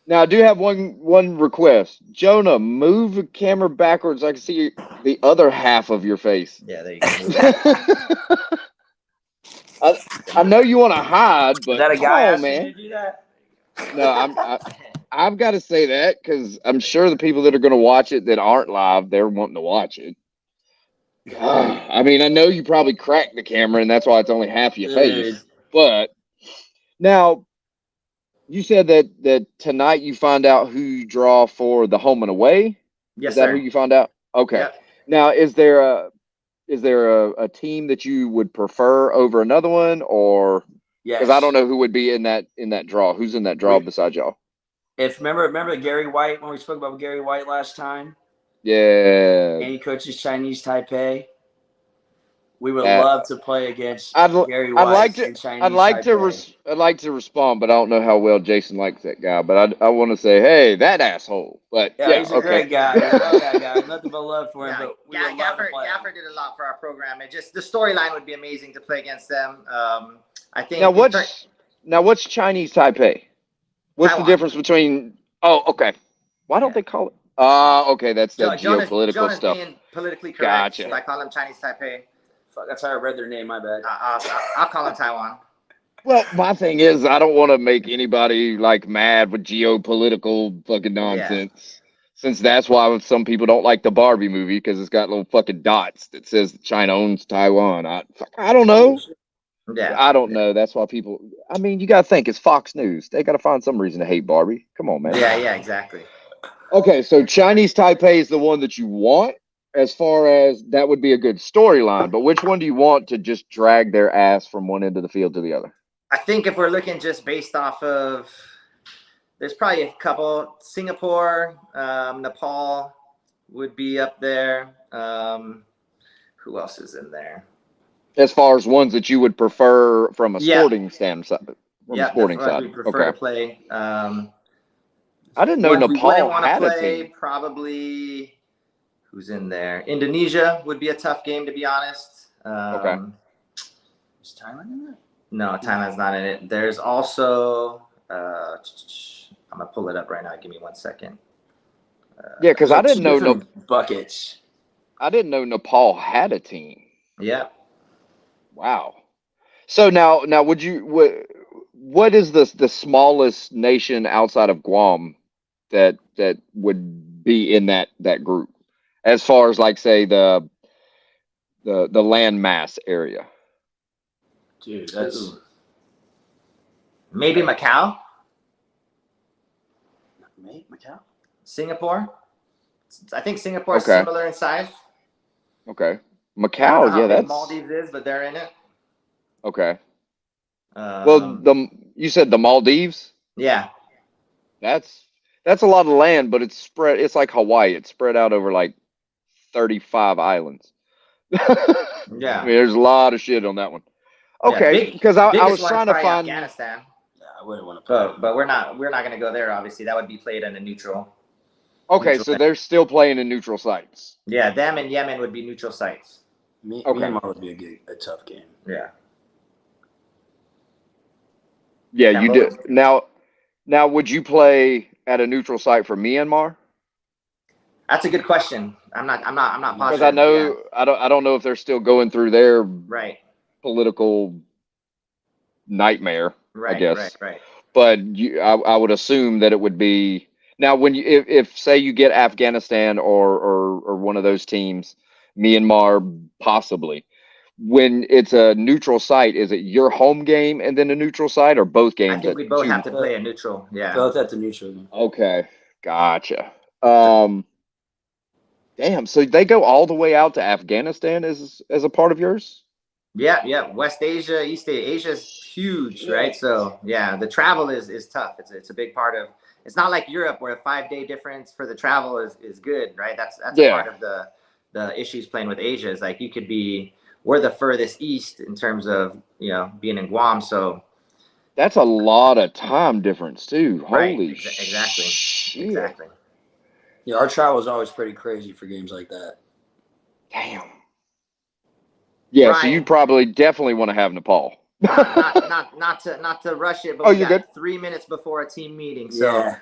Now I do have one request. Jonah, move the camera backwards. I can see the other half of your face.
Yeah, there you go.
I know you want to hide, but
Is that a
come
guy
on,
asking
man.
you to do that?
No, I've got to say that because I'm sure the people that are going to watch it that aren't live, they're wanting to watch it. I mean, I know you probably cracked the camera, and that's why it's only half your face. But now you said that tonight you find out who you draw for the home and away.
Yes,
Is that
sir.
who you found out? Okay.
Yep.
Now, is there a team that you would prefer over another one, or because I don't know who would be in that draw? Who's in that draw besides y'all?
If remember Gary White when we spoke about Gary White last time?
Yeah.
And he coaches Chinese Taipei. We would love to play against Gary White and Chinese Taipei.
I'd like to respond, but I don't know how well Jason likes that guy. But I want to say, hey, that asshole. But yeah,
he's a great guy. We love that guy. Nothing but love for him. But we would love to play.
Gaffer did a lot for our program. It just the storyline would be amazing to play against them. I think
now what's Chinese Taipei? What's
Taiwan.
the difference between? Oh, okay. Why don't they call it? Okay, that's that geopolitical
Jonah's
stuff.
Being politically correct.
Gotcha.
So I call them Chinese Taipei.
Fuck, that's how I read their name. My bad.
I'll call them Taiwan.
Well, my thing is, I don't want to make anybody like mad with geopolitical fucking nonsense. Yeah. Since that's why some people don't like the Barbie movie because it's got little fucking dots that says China owns Taiwan. I don't know.
Yeah,
I don't know. That's why people. I mean, you got to think it's Fox News. They got to find some reason to hate Barbie. Come on, man.
Yeah, exactly.
Okay, so Chinese Taipei is the one that you want. As far as that would be a good storyline, but which one do you want to just drag their ass from one end of the field to the other?
I think if we're looking just based off of, there's probably a couple. Singapore, Nepal would be up there. Who else is in there?
As far as ones that you would prefer from a sporting standpoint, sporting side.
We prefer to play.
I didn't know Nepal had a team.
Probably. Who's in there? Indonesia would be a tough game, to be honest.
Okay.
Is Thailand in that?
No, Thailand's not in it. There's also, I'm going to pull it up right now. Give me 1 second.
Yeah, because I didn't know
buckets.
I didn't know Nepal had a team.
Yeah.
Wow. So now what is the smallest nation outside of Guam that would be in that group? As far as like say the land mass area.
Dude, that's
maybe Macau.
Macau?
Singapore. I think Singapore is
Okay.
similar in size.
Okay.
I don't know
Macau,
how
yeah,
big
that's
Maldives is, but they're in it.
okay. Well, you said the Maldives.
Yeah.
That's a lot of land, but it's spread. It's like Hawaii. It's spread out over like 35 islands. I mean,
Yeah.
there's a lot of shit on that one.
Yeah.
Okay, because I
Biggest
was
one is
trying to
probably
find.
Afghanistan.
Yeah, I wouldn't want to play.
But we're not going to go there. Obviously, that would be played in a neutral.
Okay,
Neutral
so
site.
they're still playing in neutral sites.
Yeah, them and Yemen would be neutral sites.
Okay.
Myanmar would be a tough game.
Yeah.
Yeah, you do.
Cambodia.
Now, would you play at a neutral site for Myanmar?
That's a good question. I'm not positive.
Because I know
Yeah.
I don't know if they're still going through their
Right.
political nightmare.
Right.
I guess.
Right.
But I would assume that it would be now when you if say you get Afghanistan or one of those teams, Myanmar possibly. When it's a neutral site, is it your home game and then a neutral site, or both
I
games
think
at
we both
two?
have to play a neutral. Yeah.
Both at the neutral game.
Okay, gotcha. Damn. So they go all the way out to Afghanistan as a part of yours?
Yeah. West Asia, East Asia is huge, right? So yeah, the travel is tough. It's a big part of. It's not like Europe where a 5-day difference for the travel is good, right? That's a part of the issues playing with Asia. Is like we're the furthest east in terms of being in Guam. So
that's a lot of time difference too.
right,
Holy
exactly,
shit.
exactly.
Yeah, our travel is always pretty crazy for games like that.
Damn. Yeah,
Brian,
so you probably definitely want to have Nepal.
not to rush it, but we got
good.
3 minutes before a team meeting. So
Yeah.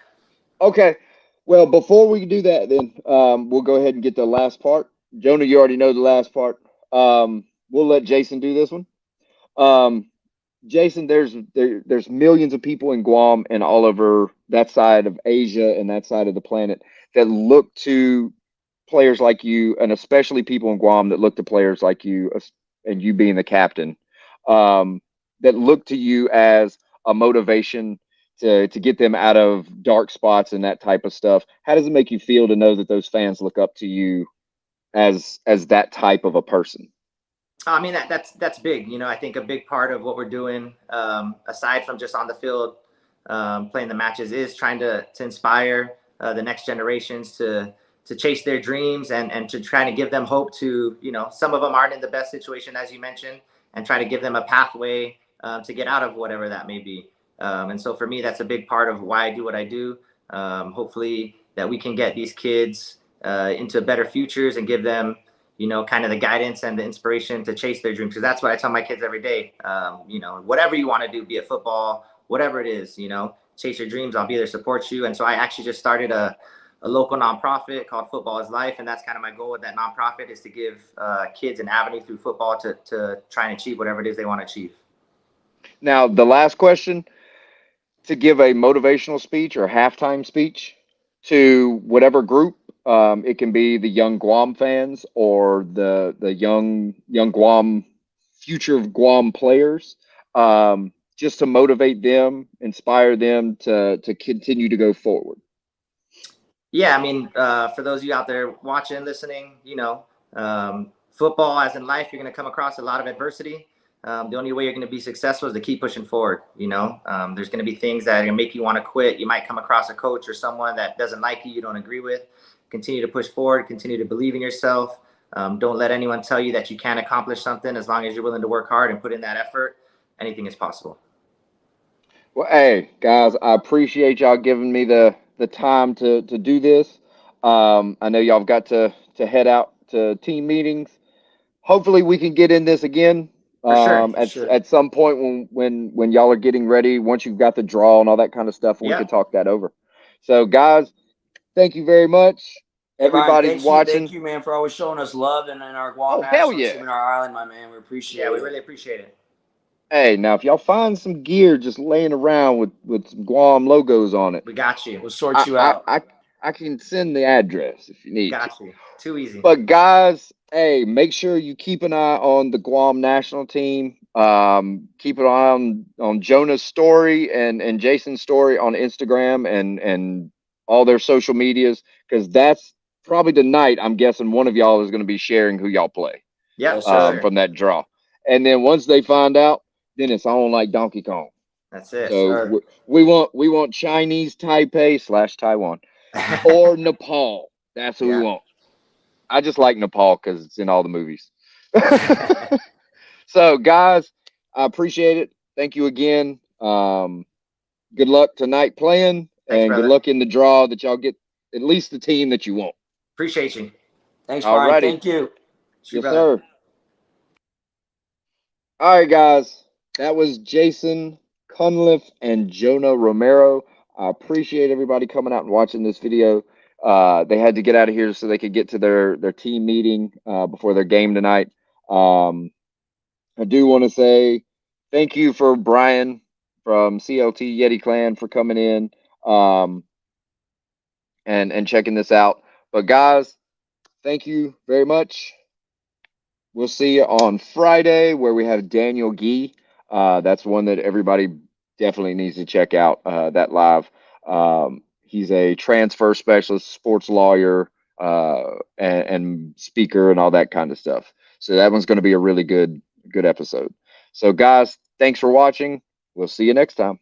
Okay. Well, before we do that, then we'll go ahead and get the last part. Jonah, you already know the last part. We'll let Jason do this one. Jason, there's millions of people in Guam and all over that side of Asia and that side of the planet that look to players like you, and especially people in Guam that look to players like you, and you being the captain, that look to you as a motivation to get them out of dark spots and that type of stuff. How does it make you feel to know that those fans look up to you as that type of a person?
I mean, that's big. I think a big part of what we're doing, aside from just on the field playing the matches, is trying to inspire the next generations to chase their dreams and to try to give them hope. To some of them aren't in the best situation, as you mentioned, and try to give them a pathway to get out of whatever that may be. And so for me, that's a big part of why I do what I do. Hopefully that we can get these kids into better futures and give them kind of the guidance and the inspiration to chase their dreams. Because that's what I tell my kids every day. Whatever you want to do, be it football, whatever it is, chase your dreams. I'll be there to support you. And so I actually just started a local nonprofit called Football is Life. And that's kind of my goal with that nonprofit, is to give kids an avenue through football to try and achieve whatever it is they want to achieve.
Now, the last question, to give a motivational speech or halftime speech to whatever group. It can be the young Guam fans or the young Guam, future of Guam players, just to motivate them, inspire them to continue to go forward.
Yeah, I mean, for those of you out there watching, listening, football, as in life, you're going to come across a lot of adversity. The only way you're going to be successful is to keep pushing forward. There's going to be things that are going to make you want to quit. You might come across a coach or someone that doesn't like you don't agree with. Continue to push forward. Continue to believe in yourself. Don't let anyone tell you that you can't accomplish something. As long as you're willing to work hard and put in that effort, anything is possible.
Well, hey guys, I appreciate y'all giving me the time to do this. I know y'all got to head out to team meetings. Hopefully, we can get in this again.
For sure.
At some point when y'all are getting ready, once you've got the draw and all that kind of stuff, we could talk that over. So, guys, thank you very much.
Hey,
Everybody's
Ryan,
watching.
Thank you, man, for always showing us love and in our Guam
hell
national
yeah.
team in our island, my man. We appreciate it.
Yeah, we really appreciate it.
Hey, now if y'all find some gear just laying around with some Guam logos on it,
we got you.
We'll sort you out.
I can send the address if you need.
Got you. Too easy.
But guys, hey, make sure you keep an eye on the Guam national team. Keep an eye on Jonah's story and Jason's story on Instagram and all their social medias, because that's probably the night I'm guessing one of y'all is going to be sharing who y'all play
Yep,
Yes, sir.
from that draw. And then once they find out, then it's on like Donkey Kong.
that's it.
So
sir.
we want Chinese Taipei / Taiwan or Nepal. That's what we
Yeah.
want. I just like Nepal because it's in all the movies. So, guys, I appreciate it. Thank you again. Good luck tonight playing,
Thanks,
and good
brother.
luck in the draw that y'all get at least the team that you want.
Appreciate you.
Thanks,
All
Brian.
righty.
Thank you.
See you,
Yes,
brother.
sir. All right, guys. That was Jason Cunliffe and Jonah Romero. I appreciate everybody coming out and watching this video. They had to get out of here so they could get to their team meeting before their game tonight. I do want to say thank you for Brian from CLT Yeti Clan for coming in and checking this out. But guys, thank you very much. We'll see you on Friday where we have Daniel Gee. That's one that everybody definitely needs to check out that live. He's a transfer specialist, sports lawyer, and speaker and all that kind of stuff. So that one's going to be a really good episode. So guys, thanks for watching. We'll see you next time.